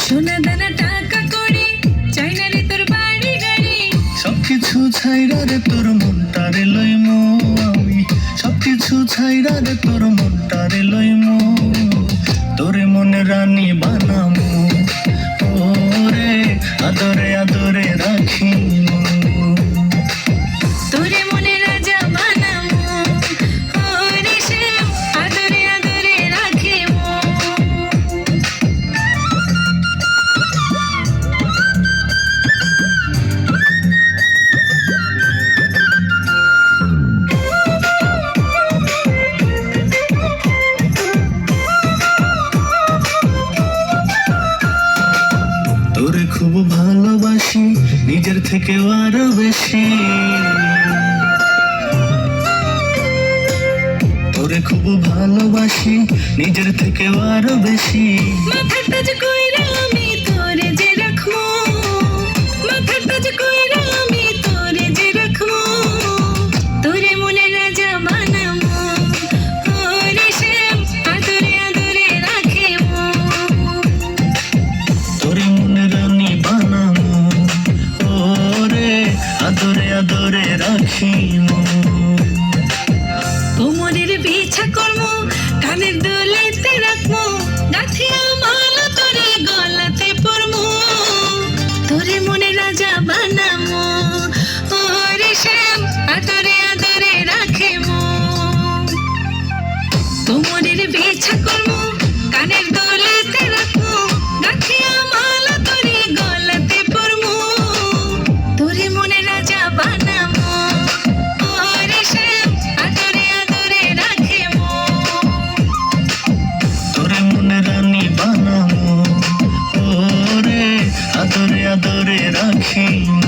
সোনা দানা টাকা কড়ি চাই না রে তোর বাড়ি গাড়ি, সবকিছু ছাইরা রে তোর মনটারে লইমু আমি, সবকিছু ছাইরা রে তোর মনটারে লইমু, তোরে মনে রানী বানামু, ওরে আদরে আদরে রাখিমু। তোরে মনে রাজা বানামু, ওরে শ্যাম আদরে আদরে রাখিমু। তোরে খুব ভালোবাসি নিজের থেকেও আরো বেশি, তোরে খুব ভালোবাসি নিজের থেকেও আরো বেশি। মাথার তাজ কইরা আমি তোরে যে রাখবো, মাথার তাজ কইরা আমি তোরে যে রাখবো, তোরে মনে রাজা বানামু, ওরে শ্যাম আদরে আদরে রাখিমু। তোরে মনে রানী বানামু, ওরে আদরে আদরে রাখিমু। কোমরের বিছা করমু, কানের দুলাইতে রাখমু, গাথিয়া মালা তোরে গলাতে পরমু, তোরে মনে রাজা বানামু, ওরে শ্যাম আদরে আদরে রাখিমু। কোমরের বিছা করমু, কানের দুলাইতে রাখমু, গাথিয়া মালা তোরে গলাতে পরমু, তোরে মনে রাজা বানামু, ওরে শ্যাম আদরে আদরে রাখিমু। তোরে মনে রানী বানামু, ওরে আদরে আদরে রাখিমু।